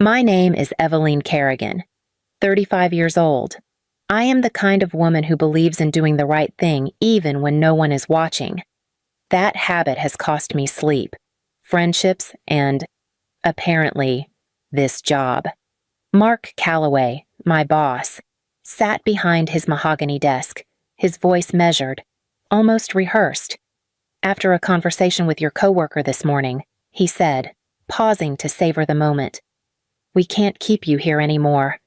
My name is Eveline Kerrigan, 35 years old. I am the kind of woman who believes in doing the right thing even when no one is watching. That habit has cost me sleep, friendships, and, apparently, this job. Mark Calloway, my boss, sat behind his mahogany desk, his voice measured, almost rehearsed. After a conversation with your coworker this morning, he said, pausing to savor the moment, "We can't keep you here anymore."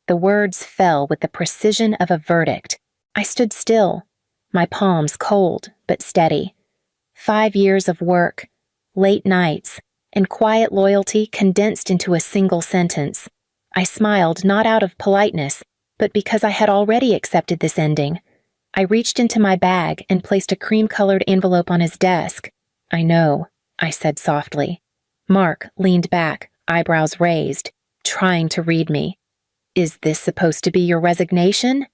The words fell with the precision of a verdict. I stood still, my palms cold but steady. 5 years of work, late nights, and quiet loyalty condensed into a single sentence. I smiled not out of politeness, but because I had already accepted this ending. I reached into my bag and placed a cream-colored envelope on his desk. "I know," I said softly. Mark leaned back, eyebrows raised, trying to read me. "Is this supposed to be your resignation?"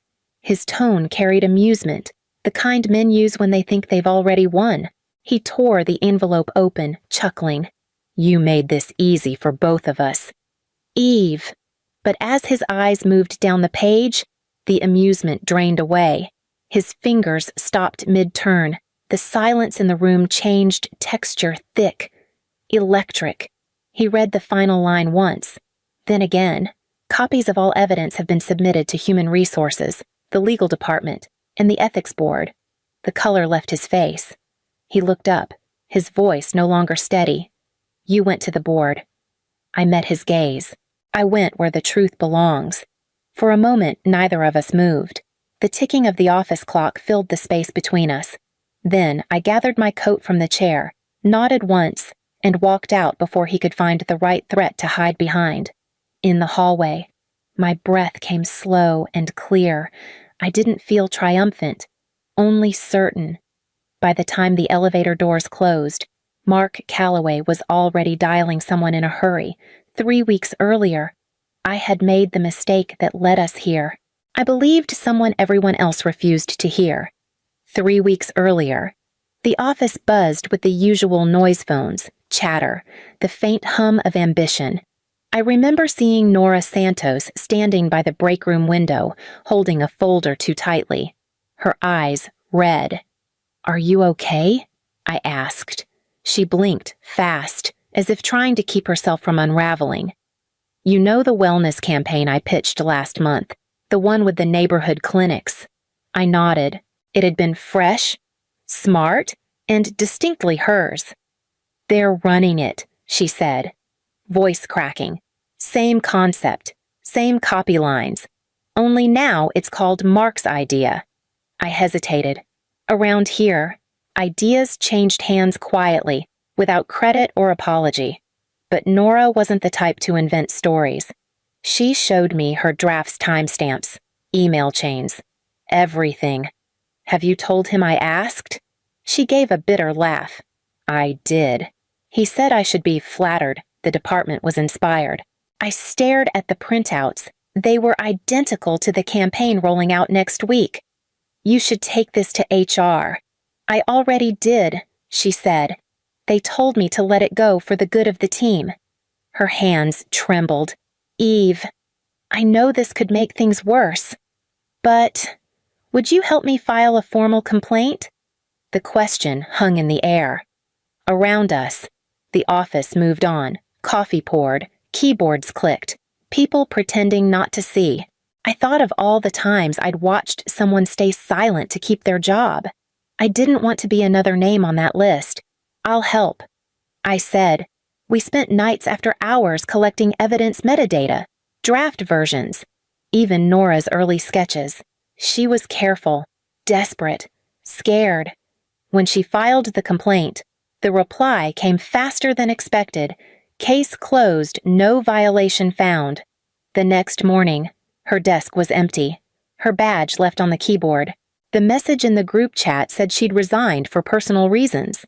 His tone carried amusement, the kind men use when they think they've already won. He tore the envelope open, chuckling. "You made this easy for both of us." Eve. But as his eyes moved down the page, the amusement drained away. His fingers stopped mid-turn. The silence in the room changed texture, thick, electric. He read the final line once, then again. Copies of all evidence have been submitted to Human Resources, the legal department, and the ethics board. The color left his face. He looked up, his voice no longer steady. "You went to the board." I met his gaze. I went where the truth belongs. For a moment, neither of us moved. The ticking of the office clock filled the space between us. Then I gathered my coat from the chair, nodded once, and walked out before he could find the right threat to hide behind. In the hallway, my breath came slow and clear. I didn't feel triumphant, only certain. By the time the elevator doors closed, Mark Calloway was already dialing someone in a hurry. 3 weeks earlier, I had made the mistake that led us here. I believed someone everyone else refused to hear. 3 weeks earlier, the office buzzed with the usual noise phones, chatter, the faint hum of ambition. I remember seeing Nora Santos standing by the break room window, holding a folder too tightly. Her eyes red. "Are you okay?" I asked. She blinked fast, as if trying to keep herself from unraveling. "You know the wellness campaign I pitched last month, the one with the neighborhood clinics?" I nodded. It had been fresh, smart, and distinctly hers. "They're running it," she said, voice cracking. "Same concept, same copy lines. Only now it's called Mark's idea." I hesitated. Around here, ideas changed hands quietly, without credit or apology. But Nora wasn't the type to invent stories. She showed me her draft's timestamps, email chains, everything. "Have you told him I asked?" She gave a bitter laugh. "I did. He said I should be flattered. The department was inspired." I stared at the printouts. They were identical to the campaign rolling out next week. "You should take this to HR." "I already did," she said. "They told me to let it go for the good of the team." Her hands trembled. "Eve, I know this could make things worse, but would you help me file a formal complaint?" The question hung in the air. Around us, the office moved on, coffee poured, keyboards clicked, people pretending not to see. I thought of all the times I'd watched someone stay silent to keep their job. I didn't want to be another name on that list. "I'll help," I said. We spent nights after hours collecting evidence metadata, draft versions, even Nora's early sketches. She was careful, desperate, scared. When she filed the complaint, the reply came faster than expected. "Case closed, no violation found." The next morning, her desk was empty, her badge left on the keyboard. The message in the group chat said she'd resigned for personal reasons.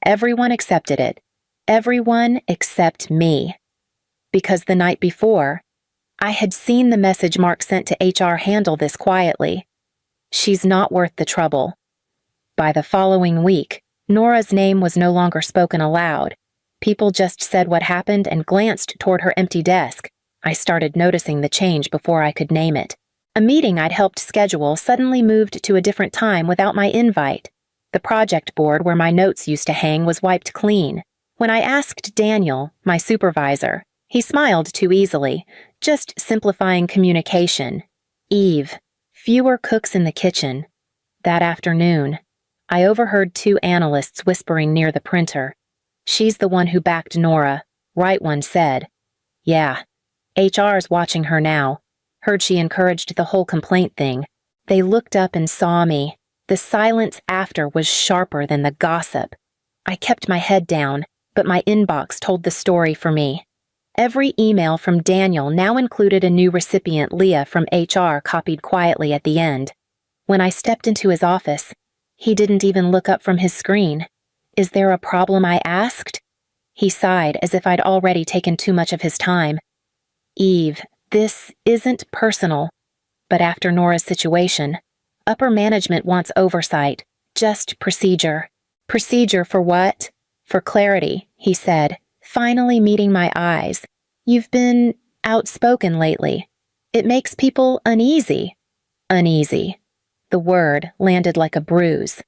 Everyone accepted it. Everyone except me. Because the night before, I had seen the message Mark sent to HR handle this quietly. "She's not worth the trouble." By the following week, Nora's name was no longer spoken aloud. People just said what happened and glanced toward her empty desk. I started noticing the change before I could name it. A meeting I'd helped schedule suddenly moved to a different time without my invite. The project board where my notes used to hang was wiped clean. When I asked Daniel, my supervisor, he smiled too easily, just simplifying communication. Eve, fewer cooks in the kitchen. That afternoon, I overheard two analysts whispering near the printer. She's the one who backed Nora, right one said. Yeah, HR's watching her now. Heard she encouraged the whole complaint thing. They looked up and saw me. The silence after was sharper than the gossip. I kept my head down, but my inbox told the story for me. Every email from Daniel now included a new recipient, Leah from HR, copied quietly at the end. When I stepped into his office, he didn't even look up from his screen. Is there a problem, I asked? He sighed as if I'd already taken too much of his time. Eve, this isn't personal. But after Nora's situation, upper management wants oversight, just procedure. Procedure for what? For clarity, he said, finally meeting my eyes. You've been outspoken lately. It makes people uneasy. Uneasy. The word landed like a bruise.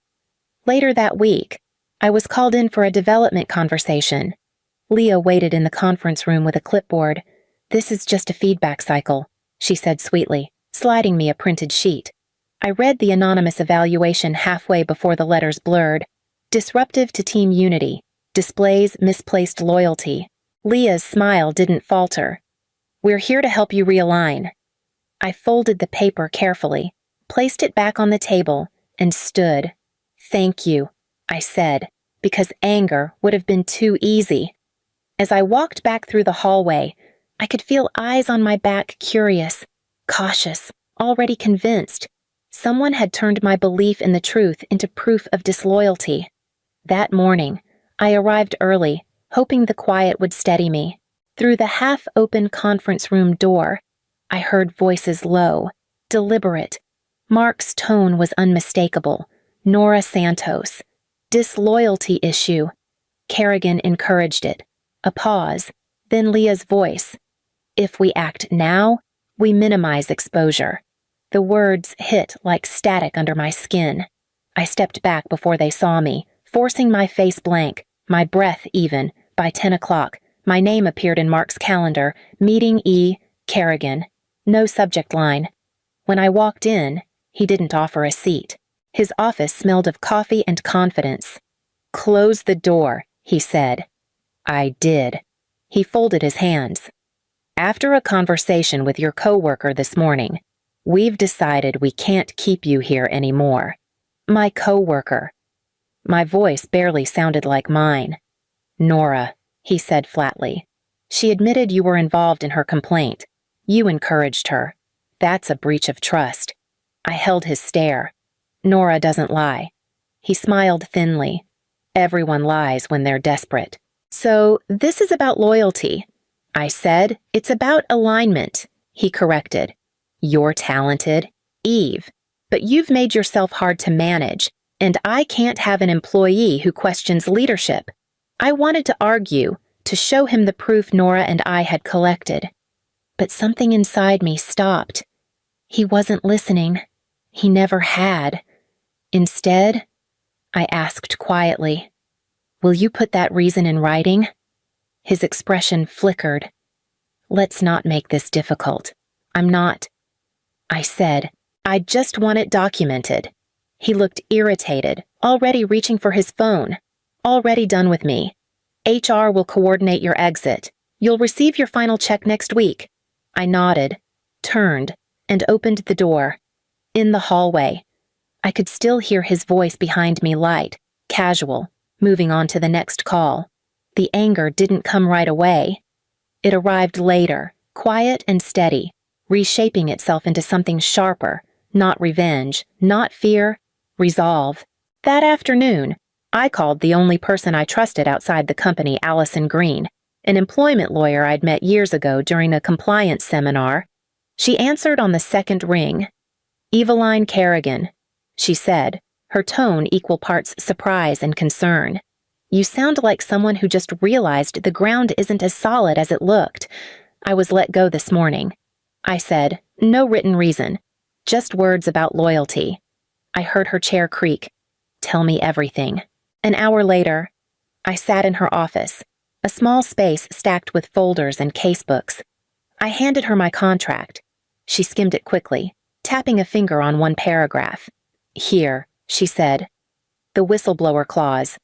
Later that week, I was called in for a development conversation. Leah waited in the conference room with a clipboard. This is just a feedback cycle, she said sweetly, sliding me a printed sheet. I read the anonymous evaluation halfway before the letters blurred. Disruptive to team unity. Displays misplaced loyalty. Leah's smile didn't falter. We're here to help you realign. I folded the paper carefully, placed it back on the table, and stood. Thank you, I said, because anger would have been too easy. As I walked back through the hallway, I could feel eyes on my back, curious, cautious, already convinced. Someone had turned my belief in the truth into proof of disloyalty. That morning, I arrived early, hoping the quiet would steady me. Through the half-open conference room door, I heard voices low, deliberate. Mark's tone was unmistakable. Nora Santos. Disloyalty issue. Kerrigan encouraged it. A pause, then Leah's voice. If we act now, we minimize exposure. The words hit like static under my skin. I stepped back before they saw me, forcing my face blank, my breath even. By 10 o'clock, my name appeared in Mark's calendar, Meeting E. Kerrigan. No subject line. When I walked in, he didn't offer a seat. His office smelled of coffee and confidence. Close the door, he said. I did. He folded his hands. After a conversation with your coworker this morning, we've decided we can't keep you here anymore. My coworker. My voice barely sounded like mine. Nora, he said flatly. She admitted you were involved in her complaint. You encouraged her. That's a breach of trust. I held his stare. Nora doesn't lie. He smiled thinly. Everyone lies when they're desperate. So this is about loyalty. I said, it's about alignment, he corrected. You're talented, Eve, but you've made yourself hard to manage, and I can't have an employee who questions leadership. I wanted to argue, to show him the proof Nora and I had collected. But something inside me stopped. He wasn't listening. He never had. Instead, I asked quietly, will you put that reason in writing? His expression flickered. Let's not make this difficult. I'm not. I said, I just want it documented. He looked irritated, already reaching for his phone. Already done with me. HR will coordinate your exit. You'll receive your final check next week. I nodded, turned, and opened the door. In the hallway, I could still hear his voice behind me, light, casual, moving on to the next call. The anger didn't come right away. It arrived later, quiet and steady, reshaping itself into something sharper, not revenge, not fear, resolve. That afternoon, I called the only person I trusted outside the company, Allison Green, an employment lawyer I'd met years ago during a compliance seminar. She answered on the second ring. Eveline Kerrigan, she said, her tone equal parts surprise and concern. You sound like someone who just realized the ground isn't as solid as it looked. I was let go this morning. I said, no written reason, just words about loyalty. I heard her chair creak. Tell me everything. An hour later, I sat in her office, a small space stacked with folders and casebooks. I handed her my contract. She skimmed it quickly, tapping a finger on one paragraph. Here, she said. The whistleblower clause.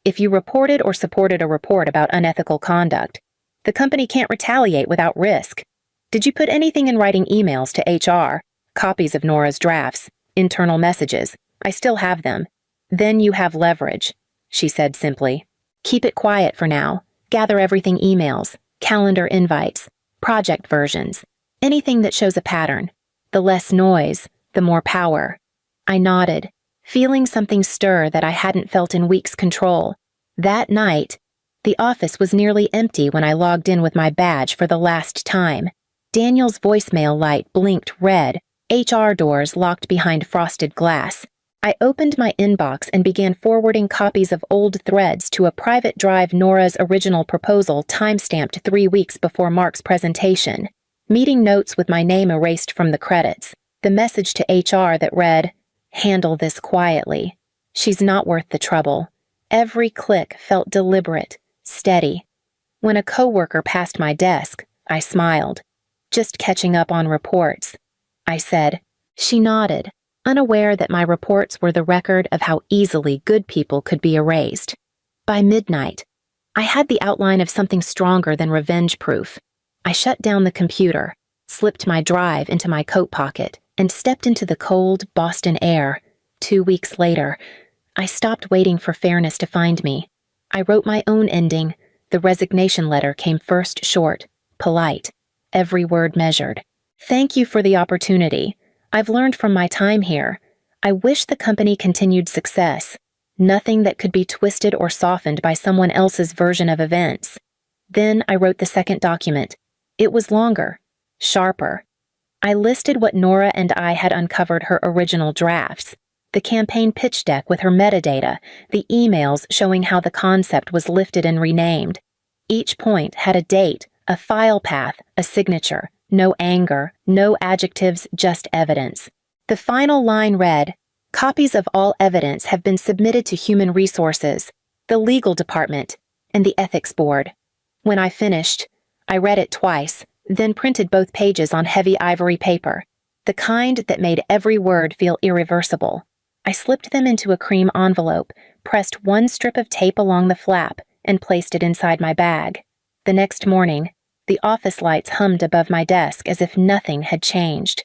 If you reported or supported a report about unethical conduct, the company can't retaliate without risk. Did you put anything in writing emails to HR, copies of Nora's drafts, internal messages? I still have them. Then you have leverage, she said simply. Keep it quiet for now. Gather everything: emails, calendar invites, project versions, anything that shows a pattern. The less noise, the more power. I nodded, feeling something stir that I hadn't felt in weeks. Control. That night, the office was nearly empty when I logged in with my badge for the last time. Daniel's voicemail light blinked red, HR doors locked behind frosted glass. I opened my inbox and began forwarding copies of old threads to a private drive. Nora's original proposal timestamped 3 weeks before Mark's presentation. Meeting notes with my name erased from the credits. The message to HR that read, handle this quietly. She's not worth the trouble. Every click felt deliberate, steady. When a coworker passed my desk, I smiled. Just catching up on reports, I said. She nodded, unaware that my reports were the record of how easily good people could be erased. By midnight, I had the outline of something stronger than revenge proof. I shut down the computer, slipped my drive into my coat pocket, and stepped into the cold Boston air. 2 weeks later, I stopped waiting for fairness to find me. I wrote my own ending. The resignation letter came first, short, polite, every word measured. Thank you for the opportunity. I've learned from my time here. I wish the company continued success. Nothing that could be twisted or softened by someone else's version of events. Then I wrote the second document. It was longer, sharper. I listed what Nora and I had uncovered: her original drafts, the campaign pitch deck with her metadata, the emails showing how the concept was lifted and renamed. Each point had a date, a file path, a signature. No anger, no adjectives, just evidence. The final line read, copies of all evidence have been submitted to Human Resources, the Legal Department, and the Ethics Board. When I finished, I read it twice, then printed both pages on heavy ivory paper, the kind that made every word feel irreversible. I slipped them into a cream envelope, pressed one strip of tape along the flap, and placed it inside my bag. The next morning, the office lights hummed above my desk as if nothing had changed.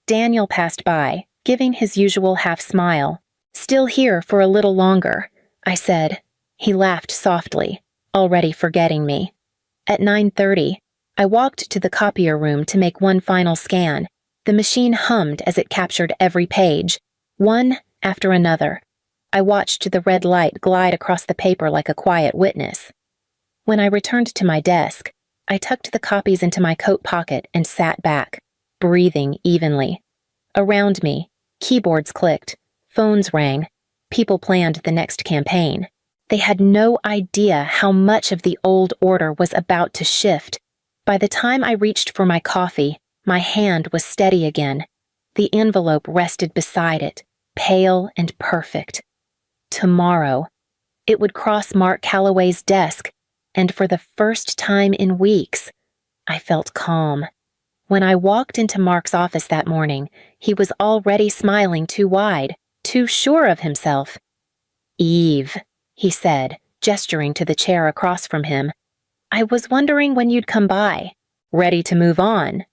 Daniel passed by, giving his usual half-smile. Still here for a little longer, I said. He laughed softly, already forgetting me. At 9:30, I walked to the copier room to make one final scan. The machine hummed as it captured every page, one after another. I watched the red light glide across the paper like a quiet witness. When I returned to my desk, I tucked the copies into my coat pocket and sat back, breathing evenly. Around me, keyboards clicked, phones rang, people planned the next campaign. They had no idea how much of the old order was about to shift. By the time I reached for my coffee, my hand was steady again. The envelope rested beside it, pale and perfect. Tomorrow, it would cross Mark Calloway's desk, and for the first time in weeks, I felt calm. When I walked into Mark's office that morning, he was already smiling too wide, too sure of himself. "Eve," he said, gesturing to the chair across from him. "I was wondering when you'd come by. Ready to move on?"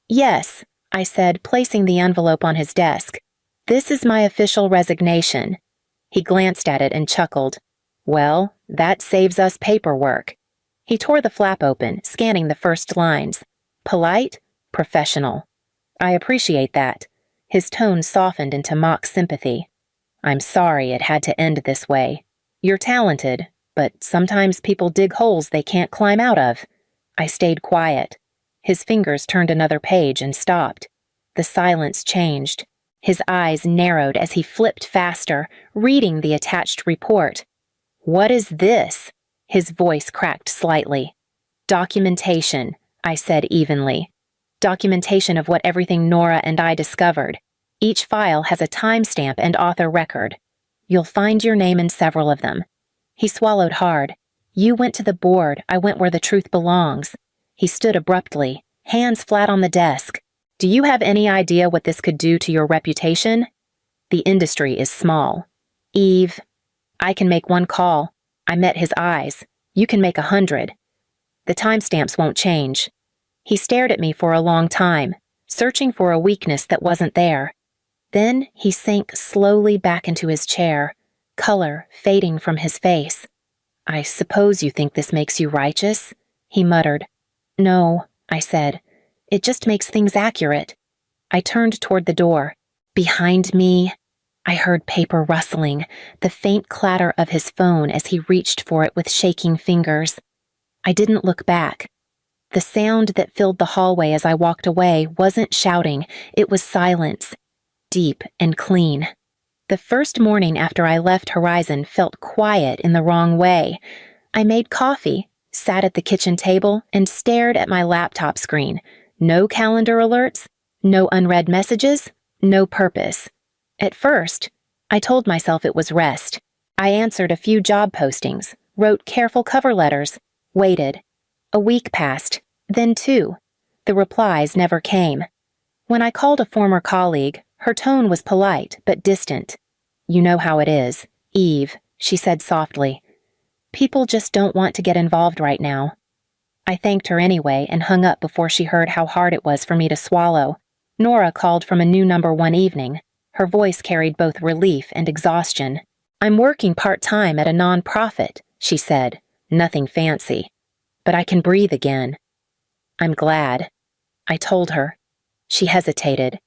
"Yes," I said, placing the envelope on his desk. "This is my official resignation." He glanced at it and chuckled. "Well, that saves us paperwork." He tore the flap open, scanning the first lines. Polite, professional. "I appreciate that." His tone softened into mock sympathy. "I'm sorry it had to end this way. You're talented, but sometimes people dig holes they can't climb out of." I stayed quiet. His fingers turned another page and stopped. The silence changed. His eyes narrowed as he flipped faster, reading the attached report. What is this? His voice cracked slightly. Documentation, I said evenly. Documentation of what everything Nora and I discovered. Each file has a timestamp and author record. You'll find your name in several of them. He swallowed hard. You went to the board, I went where the truth belongs. He stood abruptly, hands flat on the desk. Do you have any idea what this could do to your reputation? The industry is small. Eve, I can make one call. I met his eyes. You can make 100. The timestamps won't change. He stared at me for a long time, searching for a weakness that wasn't there. Then he sank slowly back into his chair, color fading from his face. I suppose you think this makes you righteous? He muttered. No, I said. It just makes things accurate. I turned toward the door. Behind me, I heard paper rustling, the faint clatter of his phone as he reached for it with shaking fingers. I didn't look back. The sound that filled the hallway as I walked away wasn't shouting, it was silence, deep and clean. The first morning after I left Horizon felt quiet in the wrong way. I made coffee, sat at the kitchen table, and stared at my laptop screen. No calendar alerts, no unread messages, no purpose. At first, I told myself it was rest. I answered a few job postings, wrote careful cover letters, waited. A week passed, then 2. The replies never came. When I called a former colleague, her tone was polite but distant. You know how it is, Eve, she said softly. People just don't want to get involved right now. I thanked her anyway and hung up before she heard how hard it was for me to swallow. Nora called from a new number one evening. Her voice carried both relief and exhaustion. I'm working part-time at a non-profit, she said. Nothing fancy. But I can breathe again. I'm glad. I told her. She hesitated.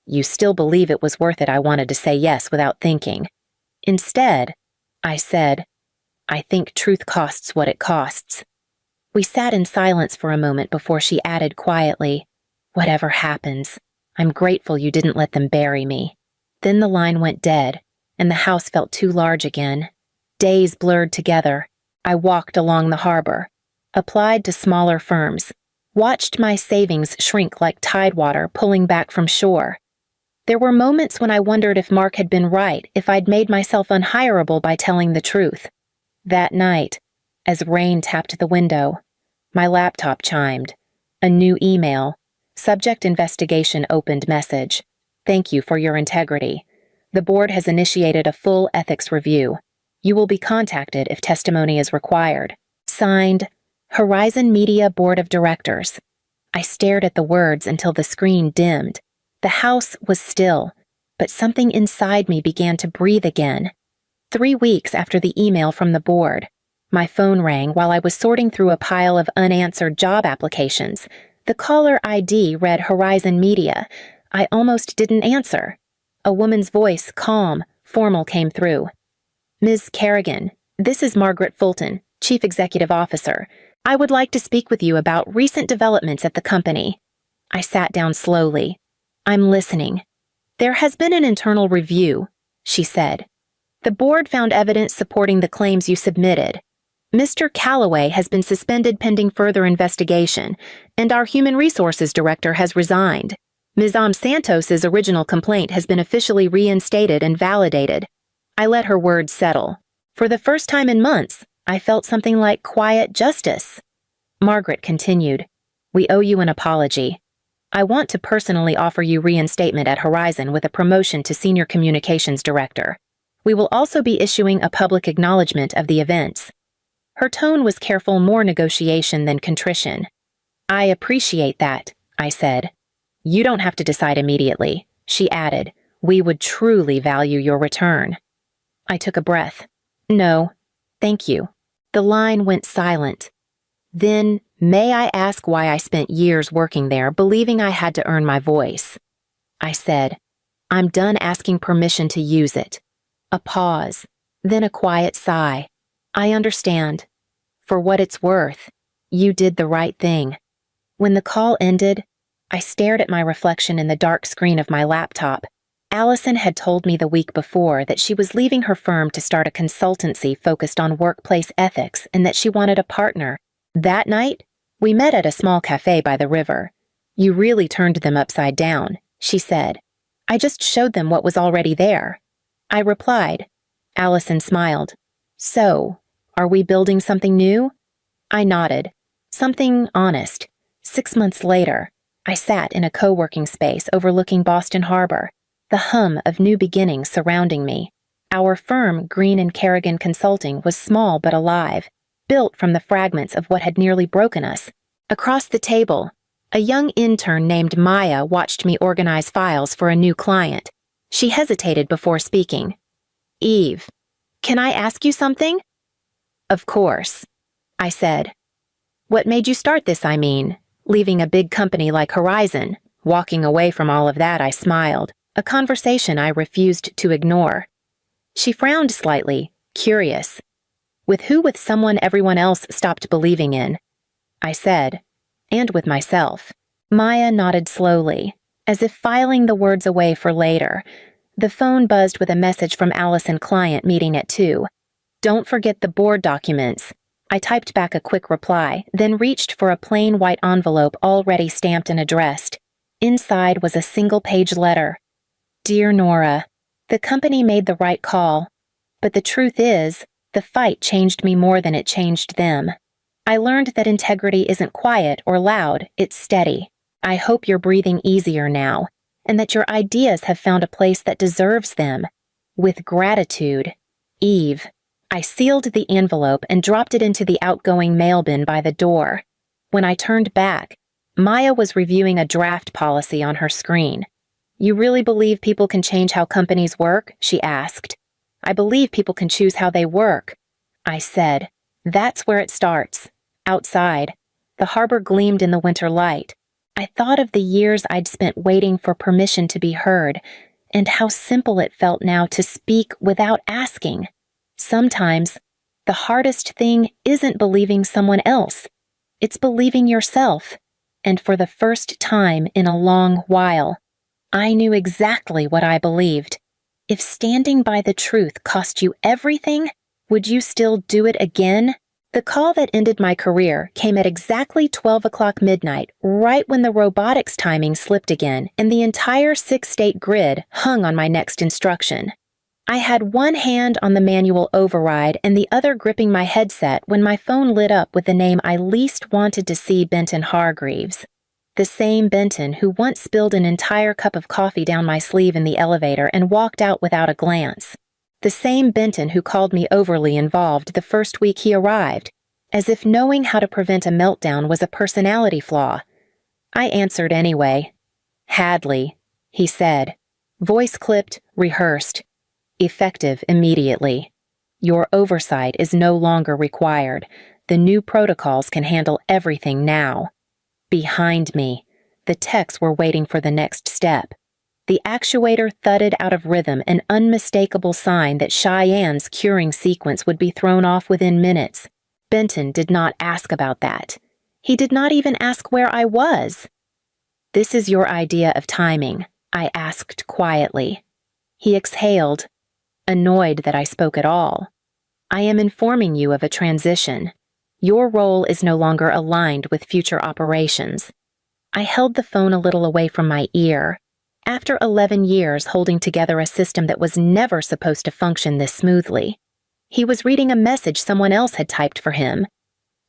You still believe it was worth it? I wanted to say yes without thinking. Instead, I said, I think truth costs what it costs. We sat in silence for a moment before she added quietly, whatever happens, I'm grateful you didn't let them bury me. Then the line went dead, and the house felt too large again. Days blurred together. I walked along the harbor, applied to smaller firms, watched my savings shrink like tidewater pulling back from shore. There were moments when I wondered if Mark had been right, if I'd made myself unhireable by telling the truth. That night, as rain tapped the window, my laptop chimed. A new email. Subject investigation opened message. Thank you for your integrity. The board has initiated a full ethics review. You will be contacted if testimony is required. Signed, Horizon Media Board of Directors. I stared at the words until the screen dimmed. The house was still, but something inside me began to breathe again. 3 weeks after the email from the board, my phone rang while I was sorting through a pile of unanswered job applications. The caller ID read Horizon Media. I almost didn't answer. A woman's voice, calm, formal, came through. Ms. Kerrigan, this is Margaret Fulton, Chief Executive Officer. I would like to speak with you about recent developments at the company. I sat down slowly. I'm listening. There has been an internal review, she said. The board found evidence supporting the claims you submitted. Mr. Calloway has been suspended pending further investigation, and our Human Resources Director has resigned. Ms. Santos's original complaint has been officially reinstated and validated. I let her words settle. For the first time in months, I felt something like quiet justice. Margaret continued, We owe you an apology. I want to personally offer you reinstatement at Horizon with a promotion to Senior Communications Director. We will also be issuing a public acknowledgement of the events. Her tone was careful, more negotiation than contrition. I appreciate that, I said. You don't have to decide immediately, she added. We would truly value your return. I took a breath. No, thank you. The line went silent. Then, may I ask why I spent years working there, believing I had to earn my voice? I said, I'm done asking permission to use it. A pause, then a quiet sigh. I understand. For what it's worth, you did the right thing. When the call ended, I stared at my reflection in the dark screen of my laptop. Allison had told me the week before that she was leaving her firm to start a consultancy focused on workplace ethics and that she wanted a partner. That night, we met at a small cafe by the river. "You really turned them upside down," she said. "I just showed them what was already there." I replied. Allison smiled. "So, are we building something new?" I nodded. "Something honest." 6 months later, I sat in a co-working space overlooking Boston Harbor, the hum of new beginnings surrounding me. Our firm, Green & Kerrigan Consulting, was small but alive, built from the fragments of what had nearly broken us. Across the table, a young intern named Maya watched me organize files for a new client. She hesitated before speaking. "Eve, can I ask you something?" "Of course," I said. "What made you start this, I mean? Leaving a big company like Horizon?" Walking away from all of that, I smiled, a conversation I refused to ignore. She frowned slightly, curious. "With who? With someone everyone else stopped believing in," I said, "and with myself." Maya nodded slowly, as if filing the words away for later. The phone buzzed with a message from Allison client meeting at 2. "Don't forget the board documents." I typed back a quick reply, then reached for a plain white envelope already stamped and addressed. Inside was a single-page letter. "Dear Nora, the company made the right call, but the truth is, the fight changed me more than it changed them. I learned that integrity isn't quiet or loud, it's steady. I hope you're breathing easier now, and that your ideas have found a place that deserves them. With gratitude, Eve." I sealed the envelope and dropped it into the outgoing mail bin by the door. When I turned back, Maya was reviewing a draft policy on her screen. "You really believe people can change how companies work?" she asked. "I believe people can choose how they work," I said. "That's where it starts." Outside, the harbor gleamed in the winter light. I thought of the years I'd spent waiting for permission to be heard, and how simple it felt now to speak without asking. Sometimes, the hardest thing isn't believing someone else. It's believing yourself. And for the first time in a long while, I knew exactly what I believed. If standing by the truth cost you everything, would you still do it again? The call that ended my career came at exactly 12 o'clock midnight, right when the robotics timing slipped again and the entire 6-state grid hung on my next instruction. I had one hand on the manual override and the other gripping my headset when my phone lit up with the name I least wanted to see, Benton Hargreaves. The same Benton who once spilled an entire cup of coffee down my sleeve in the elevator and walked out without a glance. The same Benton who called me overly involved the first week he arrived, as if knowing how to prevent a meltdown was a personality flaw. I answered anyway. "Hadley," he said. Voice clipped, rehearsed. "Effective immediately. Your oversight is no longer required. The new protocols can handle everything now." Behind me, the techs were waiting for the next step. The actuator thudded out of rhythm, an unmistakable sign that Cheyenne's curing sequence would be thrown off within minutes. Benton did not ask about that. He did not even ask where I was. "This is your idea of timing," I asked quietly. He exhaled, annoyed that I spoke at all. "I am informing you of a transition. Your role is no longer aligned with future operations." I held the phone a little away from my ear. After 11 years holding together a system that was never supposed to function this smoothly, he was reading a message someone else had typed for him.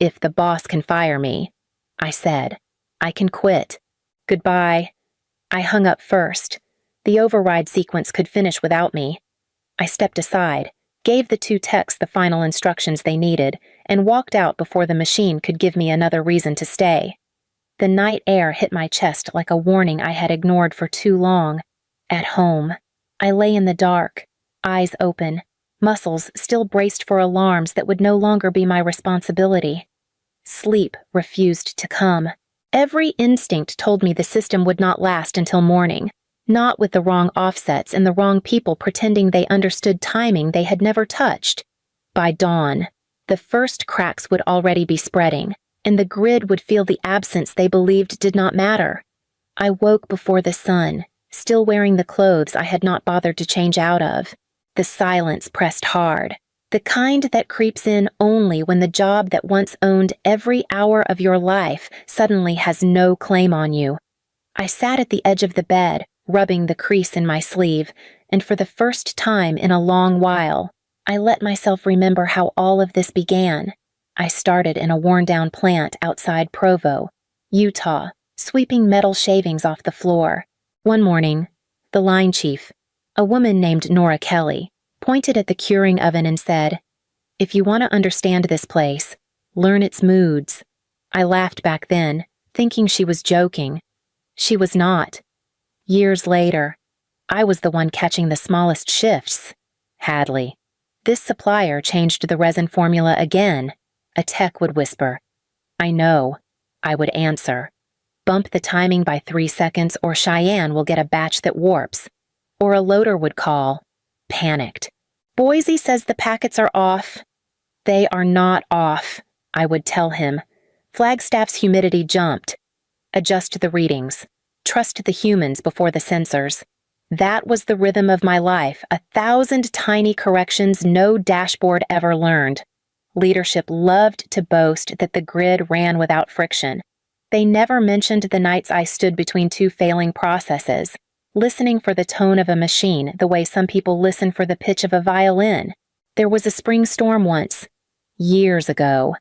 "If the boss can fire me," I said, "I can quit. Goodbye." I hung up first. The override sequence could finish without me. I stepped aside, gave the 2 techs the final instructions they needed, and walked out before the machine could give me another reason to stay. The night air hit my chest like a warning I had ignored for too long. At home, I lay in the dark, eyes open, muscles still braced for alarms that would no longer be my responsibility. Sleep refused to come. Every instinct told me the system would not last until morning. Not with the wrong offsets and the wrong people pretending they understood timing they had never touched. By dawn, the first cracks would already be spreading, and the grid would feel the absence they believed did not matter. I woke before the sun, still wearing the clothes I had not bothered to change out of. The silence pressed hard, the kind that creeps in only when the job that once owned every hour of your life suddenly has no claim on you. I sat at the edge of the bed, rubbing the crease in my sleeve, and for the first time in a long while, I let myself remember how all of this began. I started in a worn-down plant outside Provo, Utah, sweeping metal shavings off the floor. One morning, the line chief, a woman named Nora Kelly, pointed at the curing oven and said, "If you want to understand this place, learn its moods." I laughed back then, thinking she was joking. She was not. Years later, I was the one catching the smallest shifts. Hadley. "This supplier changed the resin formula again," a tech would whisper. "I know," I would answer. "Bump the timing by 3 seconds or Cheyenne will get a batch that warps." Or a loader would call, panicked. "Boise says the packets are off." "They are not off," I would tell him. "Flagstaff's humidity jumped. Adjust the readings. Trust the humans before the sensors." That was the rhythm of my life, 1,000 tiny corrections no dashboard ever learned. Leadership loved to boast that the grid ran without friction. They never mentioned the nights I stood between two failing processes, listening for the tone of a machine the way some people listen for the pitch of a violin. There was a spring storm once, years ago.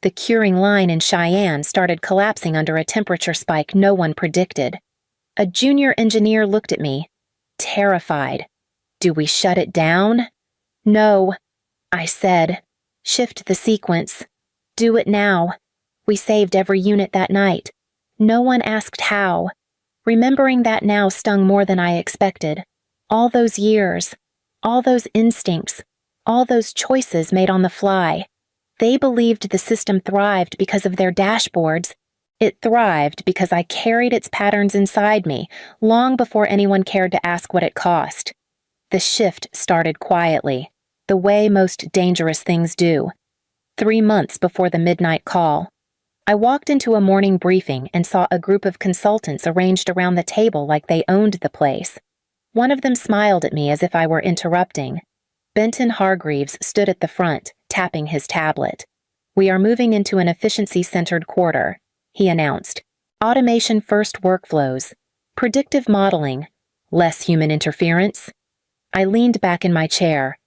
The curing line in Cheyenne started collapsing under a temperature spike no one predicted. A junior engineer looked at me, terrified. "Do we shut it down?" "No," I said. "Shift the sequence. Do it now." We saved every unit that night. No one asked how. Remembering that now stung more than I expected. All those years, all those instincts, all those choices made on the fly. They believed the system thrived because of their dashboards. It thrived because I carried its patterns inside me, long before anyone cared to ask what it cost. The shift started quietly, the way most dangerous things do. 3 months before the midnight call, I walked into a morning briefing and saw a group of consultants arranged around the table like they owned the place. One of them smiled at me as if I were interrupting. Benton Hargreaves stood at the front, tapping his tablet. "We are moving into an efficiency-centered quarter," he announced. "Automation-first workflows, predictive modeling, less human interference." I leaned back in my chair.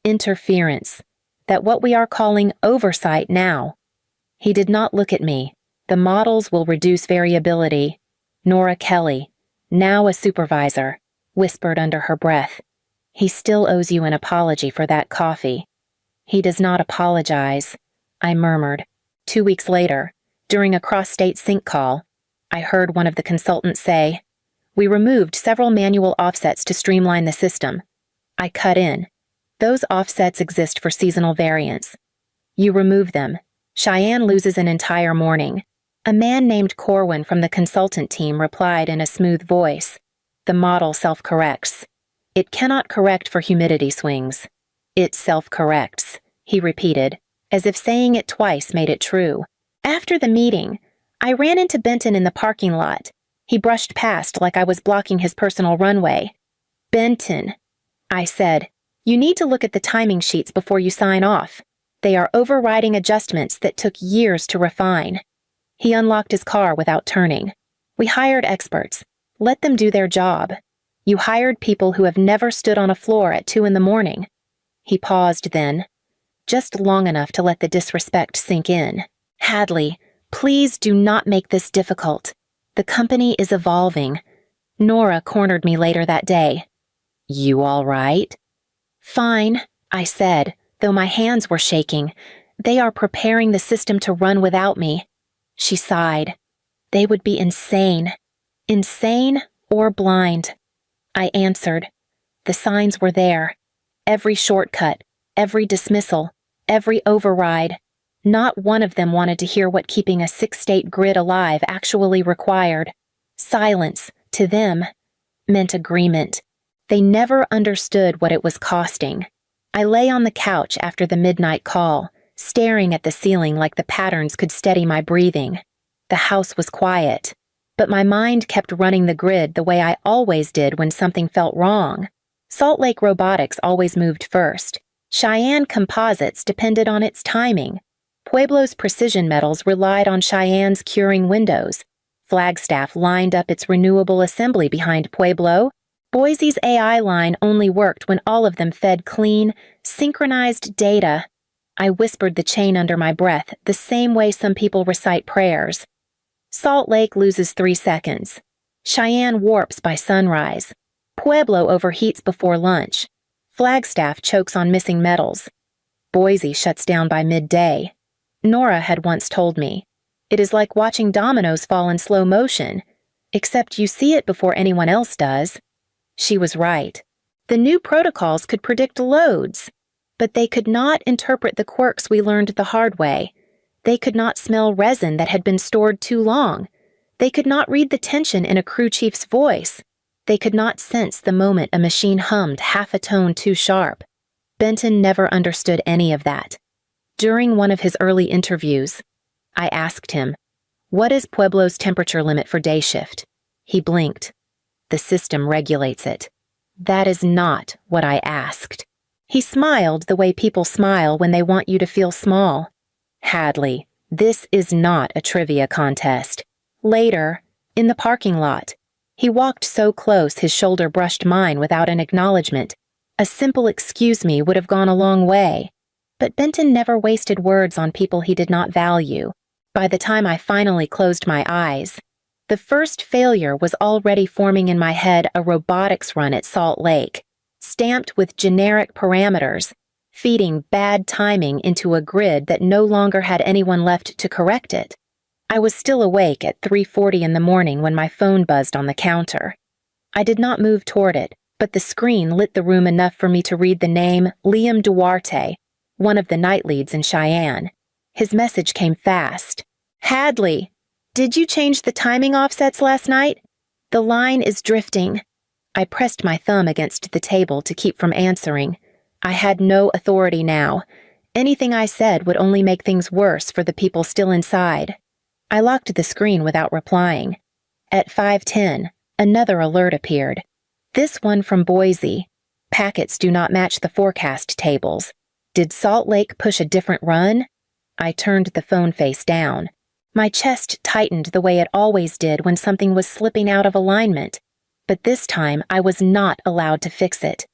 Interference. That what we are calling oversight now. He did not look at me. "The models will reduce variability." Nora Kelly, now a supervisor, whispered under her breath. "He still owes you an apology for that coffee." "He does not apologize," I murmured. 2 weeks later, during a cross-state sync call, I heard one of the consultants say, "We removed several manual offsets to streamline the system." I cut in. "Those offsets exist for seasonal variance. You remove them. Cheyenne loses an entire morning." A man named Corwin from the consultant team replied in a smooth voice, "The model self-corrects. It cannot correct for humidity swings. It self-corrects," he repeated, as if saying it twice made it true. After the meeting, I ran into Benton in the parking lot. He brushed past like I was blocking his personal runway. "Benton," I said, "you need to look at the timing sheets before you sign off. They are overriding adjustments that took years to refine." He unlocked his car without turning. "We hired experts. Let them do their job. You hired people who have never stood on a floor at 2 a.m. He paused then, just long enough to let the disrespect sink in. "Hadley, please do not make this difficult. The company is evolving." Nora cornered me later that day. "You all right?" "Fine," I said, though my hands were shaking. "They are preparing the system to run without me." She sighed. "They would be insane. Insane or blind." I answered. The signs were there. Every shortcut, every dismissal, every override. Not one of them wanted to hear what keeping a 6-state grid alive actually required. Silence, to them, meant agreement. They never understood what it was costing. I lay on the couch after the midnight call, staring at the ceiling like the patterns could steady my breathing. The house was quiet. but my mind kept running the grid the way I always did when something felt wrong. Salt Lake Robotics always moved first. Cheyenne Composites depended on its timing. Pueblo's precision metals relied on Cheyenne's curing windows. Flagstaff lined up its renewable assembly behind Pueblo. Boise's AI line only worked when all of them fed clean, synchronized data. I whispered the chain under my breath, the same way some people recite prayers. Salt Lake loses 3 seconds. Cheyenne warps by sunrise. Pueblo overheats before lunch. Flagstaff chokes on missing metals. Boise shuts down by midday. Nora had once told me, "It is like watching dominoes fall in slow motion, except you see it before anyone else does." She was right. The new protocols could predict loads, but they could not interpret the quirks we learned the hard way. They could not smell resin that had been stored too long. They could not read the tension in a crew chief's voice. They could not sense the moment a machine hummed half a tone too sharp. Benton never understood any of that. During one of his early interviews, I asked him, "What is Pueblo's temperature limit for day shift?" He blinked. "The system regulates it." That is not what I asked. He smiled the way people smile when they want you to feel small. "Hadley, this is not a trivia contest." Later, in the parking lot, he walked so close his shoulder brushed mine without an acknowledgement. A simple "excuse me" would have gone a long way. But Benton never wasted words on people he did not value. By the time I finally closed my eyes, the first failure was already forming in my head a robotics run at Salt Lake, stamped with generic parameters, feeding bad timing into a grid that no longer had anyone left to correct it. I was still awake at 3:40 in the morning when my phone buzzed on the counter. I did not move toward it, but the screen lit the room enough for me to read the name Liam Duarte, one of the night leads in Cheyenne. His message came fast. "Hadley, did you change the timing offsets last night? The line is drifting." I pressed my thumb against the table to keep from answering. I had no authority now. Anything I said would only make things worse for the people still inside. I locked the screen without replying. At 5:10, another alert appeared. This one from Boise. Packets do not match the forecast tables. Did Salt Lake push a different run? I turned the phone face down. My chest tightened the way it always did when something was slipping out of alignment, but this time I was not allowed to fix it.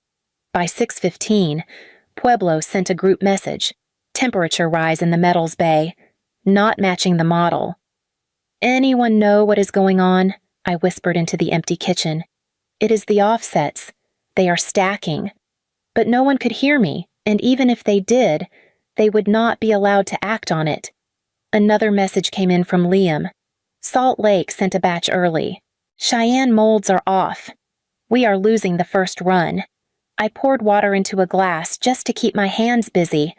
By 6:15, Pueblo sent a group message. Temperature rise in the metals bay, not matching the model. "Anyone know what is going on?" I whispered into the empty kitchen. "It is the offsets. They are stacking." But no one could hear me, and even if they did, they would not be allowed to act on it. Another message came in from Liam. "Salt Lake sent a batch early. Cheyenne molds are off. We are losing the first run." I poured water into a glass just to keep my hands busy.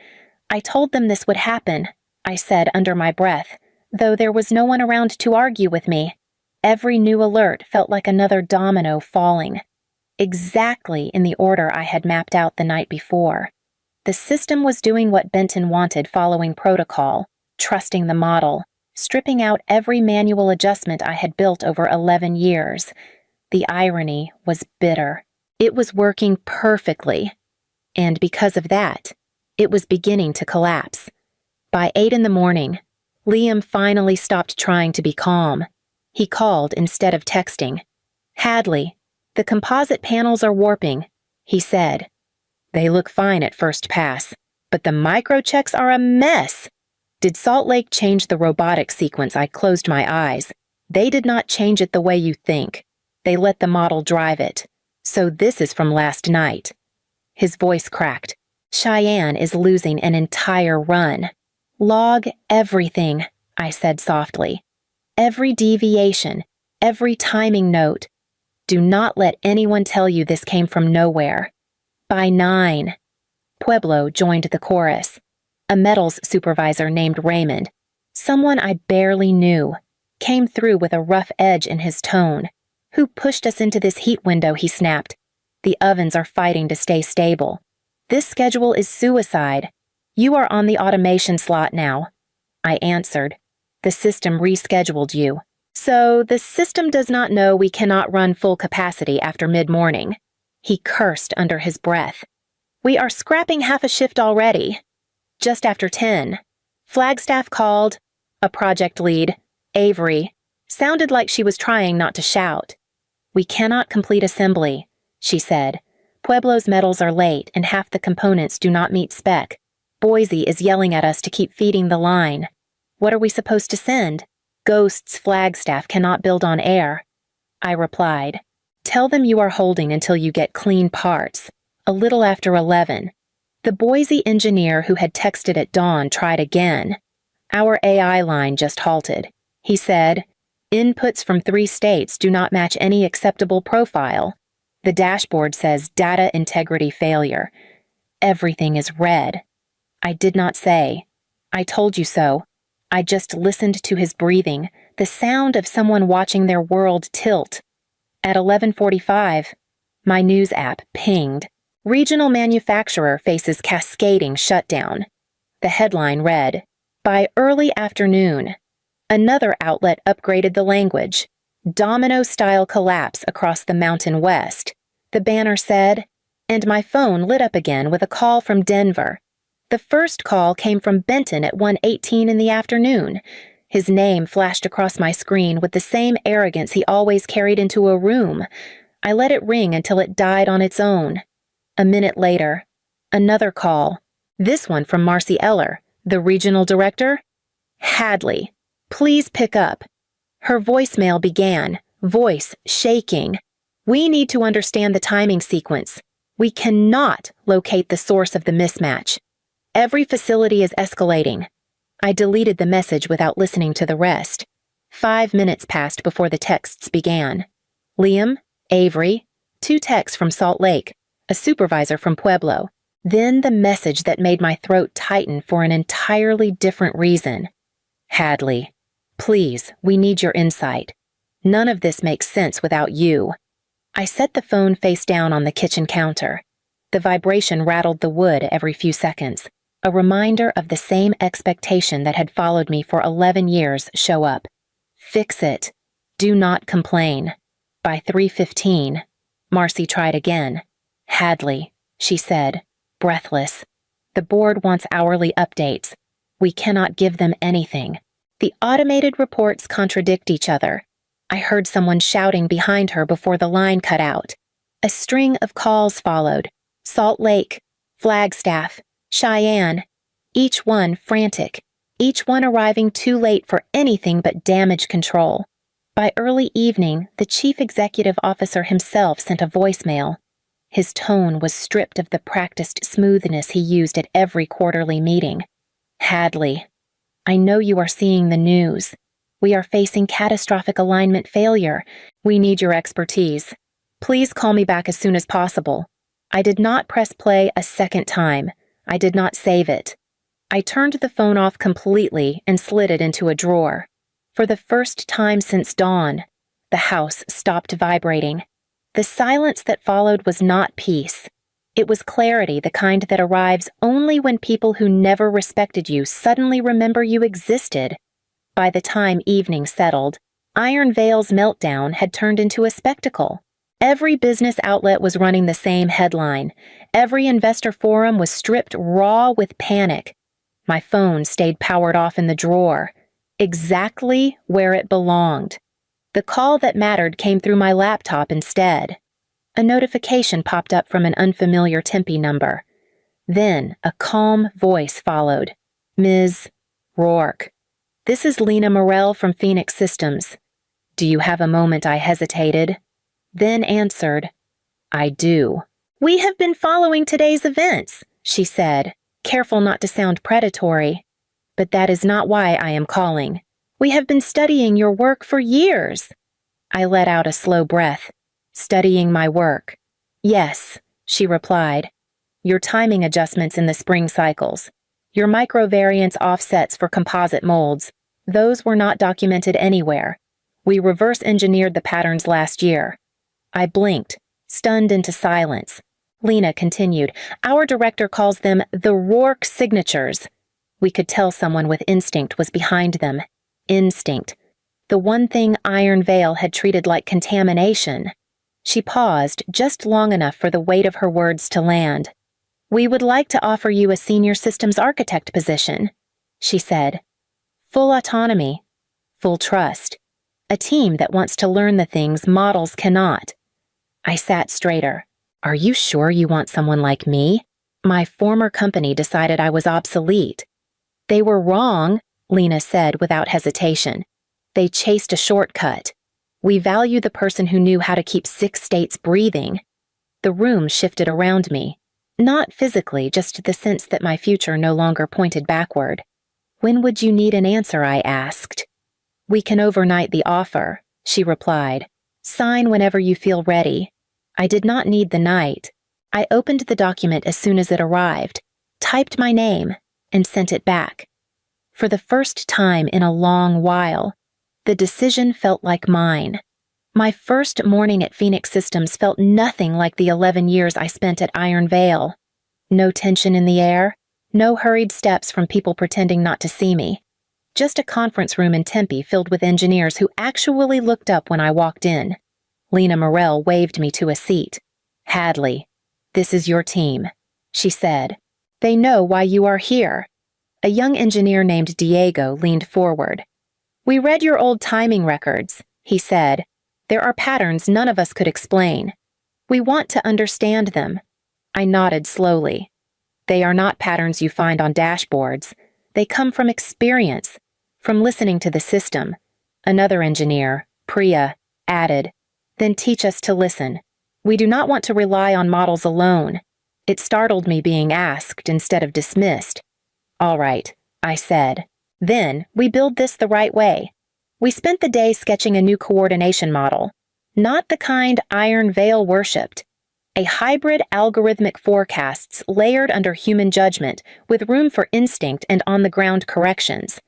"I told them this would happen," I said under my breath, though there was no one around to argue with me. Every new alert felt like another domino falling, exactly in the order I had mapped out the night before. The system was doing what Benton wanted following protocol, trusting the model, stripping out every manual adjustment I had built over 11 years. The irony was bitter. It was working perfectly, and because of that, it was beginning to collapse. By 8 in the morning, Liam finally stopped trying to be calm. He called instead of texting. "Hadley, the composite panels are warping," he said. "They look fine at first pass, but the microchecks are a mess." Did Salt Lake change the robotic sequence? I closed my eyes. They did not change it the way you think. They let the model drive it. So this is from last night. His voice cracked. "Cheyenne is losing an entire run." "Log everything," I said softly. "Every deviation, every timing note. Do not let anyone tell you this came from nowhere." By 9, Pueblo joined the chorus. A metals supervisor named Raymond, someone I barely knew, came through with a rough edge in his tone. "Who pushed us into this heat window?" he snapped. "The ovens are fighting to stay stable. This schedule is suicide. You are on the automation slot now." I answered. "The system rescheduled you." So the system does not know we cannot run full capacity after mid-morning. He cursed under his breath. We are scrapping half a shift already. Just after 10. Flagstaff called. A project lead, Avery, sounded like she was trying not to shout. We cannot complete assembly, she said. Pueblo's metals are late and half the components do not meet spec. Boise is yelling at us to keep feeding the line. What are we supposed to send? Ghost's Flagstaff cannot build on air. I replied, tell them you are holding until you get clean parts. A little after 11. The Boise engineer who had texted at dawn tried again. Our AI line just halted. He said, inputs from 3 states do not match any acceptable profile. The dashboard says data integrity failure. Everything is red. I did not say, I told you so. I just listened to his breathing, the sound of someone watching their world tilt. At 11:45, my news app pinged. Regional manufacturer faces cascading shutdown. The headline read, by early afternoon. Another outlet upgraded the language. Domino-style collapse across the Mountain West. The banner said, and my phone lit up again with a call from Denver. The first call came from Benton at 1:18 in the afternoon. His name flashed across my screen with the same arrogance he always carried into a room. I let it ring until it died on its own. A minute later, another call. This one from Marcy Eller, the regional director. Hadley, please pick up. Her voicemail began, voice shaking. We need to understand the timing sequence. We cannot locate the source of the mismatch. Every facility is escalating. I deleted the message without listening to the rest. 5 minutes passed before the texts began. Liam, Avery, 2 texts from Salt Lake, a supervisor from Pueblo. Then the message that made my throat tighten for an entirely different reason. Hadley, please, we need your insight. None of this makes sense without you. I set the phone face down on the kitchen counter. The vibration rattled the wood every few seconds, a reminder of the same expectation that had followed me for 11 years show up. Fix it. Do not complain. By 3:15, Marcy tried again. Hadley, she said, breathless. The board wants hourly updates. We cannot give them anything. The automated reports contradict each other. I heard someone shouting behind her before the line cut out. A string of calls followed. Salt Lake, Flagstaff, Cheyenne, each one frantic, each one arriving too late for anything but damage control. By early evening, the chief executive officer himself sent a voicemail. His tone was stripped of the practiced smoothness he used at every quarterly meeting. Hadley, I know you are seeing the news. We are facing catastrophic alignment failure. We need your expertise. Please call me back as soon as possible. I did not press play a second time. I did not save it. I turned the phone off completely and slid it into a drawer. For the first time since dawn, the house stopped vibrating. The silence that followed was not peace. It was clarity, the kind that arrives only when people who never respected you suddenly remember you existed. By the time evening settled, Iron Vale's meltdown had turned into a spectacle. Every business outlet was running the same headline. Every investor forum was stripped raw with panic. My phone stayed powered off in the drawer, exactly where it belonged. The call that mattered came through my laptop instead. A notification popped up from an unfamiliar Tempe number. Then a calm voice followed. Ms. Roarke. This is Lena Morell from Phoenix Systems. Do you have a moment? I hesitated, then answered, I do. We have been following today's events, she said, careful not to sound predatory. But that is not why I am calling. We have been studying your work for years. I let out a slow breath. Studying my work. Yes, she replied. Your timing adjustments in the spring cycles. Your microvariance offsets for composite molds. Those were not documented anywhere. We reverse engineered the patterns last year. I blinked, stunned into silence. Lena continued, our director calls them the Roarke signatures. We could tell someone with instinct was behind them. Instinct. The one thing Iron Veil had treated like contamination. She paused just long enough for the weight of her words to land. "We would like to offer you a senior systems architect position," she said. "Full autonomy, full trust. A team that wants to learn the things models cannot." I sat straighter. "Are you sure you want someone like me? My former company decided I was obsolete." "They were wrong," Lena said without hesitation. "They chased a shortcut. We value the person who knew how to keep 6 states breathing." The room shifted around me. Not physically, just the sense that my future no longer pointed backward. "When would you need an answer?" I asked. "We can overnight the offer," she replied. "Sign whenever you feel ready." I did not need the night. I opened the document as soon as it arrived, typed my name, and sent it back. For the first time in a long while, the decision felt like mine. My first morning at Phoenix Systems felt nothing like the 11 years I spent at Iron Veil. No tension in the air, no hurried steps from people pretending not to see me. Just a conference room in Tempe filled with engineers who actually looked up when I walked in. Lena Morell waved me to a seat. "Hadley, this is your team," she said. "They know why you are here." A young engineer named Diego leaned forward. "We read your old timing records," he said. "There are patterns none of us could explain. We want to understand them." I nodded slowly. "They are not patterns you find on dashboards. They come from experience, from listening to the system." Another engineer, Priya, added, "Then teach us to listen. We do not want to rely on models alone." It startled me being asked instead of dismissed. "All right," I said. "Then we build this the right way." We spent the day sketching a new coordination model, not the kind Iron Veil worshipped. A hybrid algorithmic forecasts layered under human judgment with room for instinct and on-the-ground corrections.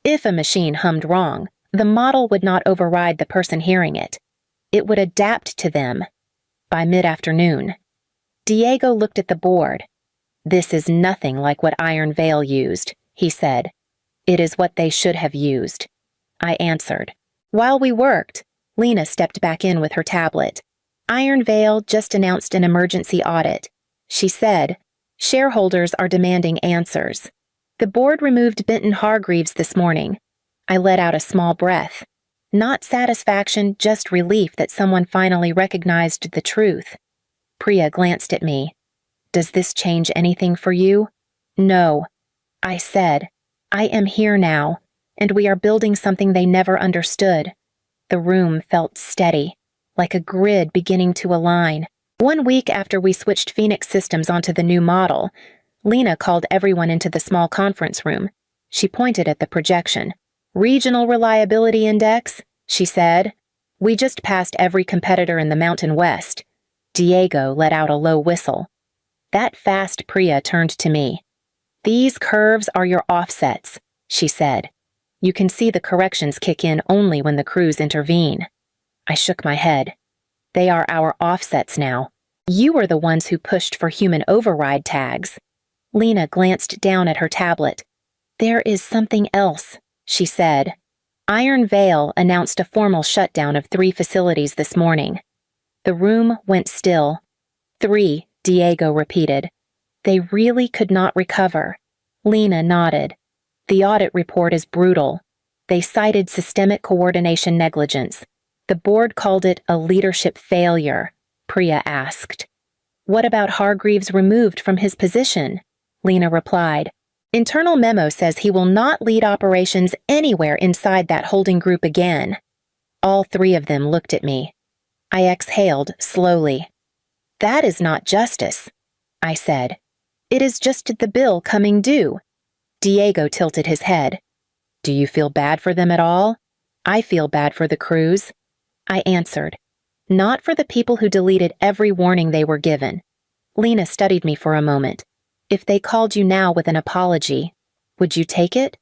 If a machine hummed wrong, the model would not override the person hearing it. It would adapt to them. By mid-afternoon, Diego looked at the board. "This is nothing like what Iron Veil used," he said. "It is what they should have used." I answered. While we worked, Lena stepped back in with her tablet. "Iron Veil just announced an emergency audit." She said, "Shareholders are demanding answers." "The board removed Benton Hargreaves this morning." I let out a small breath. Not satisfaction, just relief that someone finally recognized the truth. Priya glanced at me. "Does this change anything for you?" "No," I said. "I am here now, and we are building something they never understood." The room felt steady, like a grid beginning to align. 1 week after we switched Phoenix Systems onto the new model, Lena called everyone into the small conference room. She pointed at the projection. "Regional Reliability Index," she said. "We just passed every competitor in the Mountain West." Diego let out a low whistle. That fast Priya turned to me. "These curves are your offsets," she said. "You can see the corrections kick in only when the crews intervene." I shook my head. "They are our offsets now. You were the ones who pushed for human override tags." Lena glanced down at her tablet. "There is something else," she said. "Iron Veil announced a formal shutdown of 3 facilities this morning." The room went still. 3, Diego repeated. "They really could not recover." Lena nodded. "The audit report is brutal. They cited systemic coordination negligence. The board called it a leadership failure," Priya asked. "What about Hargreaves removed from his position?" Lena replied. "Internal memo says he will not lead operations anywhere inside that holding group again." All 3 of them looked at me. I exhaled slowly. "That is not justice," I said. "It is just the bill coming due." Diego tilted his head. "Do you feel bad for them at all?" "I feel bad for the crews," I answered. "Not for the people who deleted every warning they were given." Lena studied me for a moment. "If they called you now with an apology, would you take it?"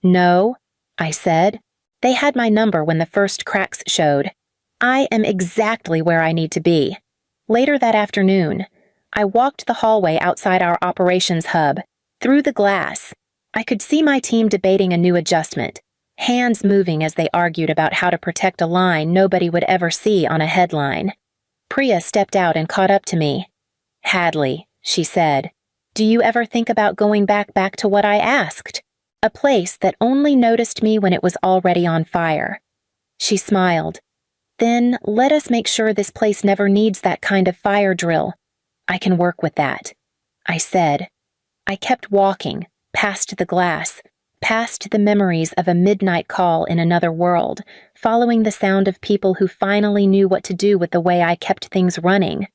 "No," I said. "They had my number when the first cracks showed. I am exactly where I need to be." Later that afternoon, I walked the hallway outside our operations hub. Through the glass, I could see my team debating a new adjustment. hands moving as they argued about how to protect a line nobody would ever see on a headline. Priya stepped out and caught up to me. "Hadley," she said, "do you ever think about going back to what I asked? A place that only noticed me when it was already on fire." She smiled. "Then let us make sure this place never needs that kind of fire drill. I can work with that," I said. I kept walking, past the glass, past the memories of a midnight call in another world, following the sound of people who finally knew what to do with the way I kept things running.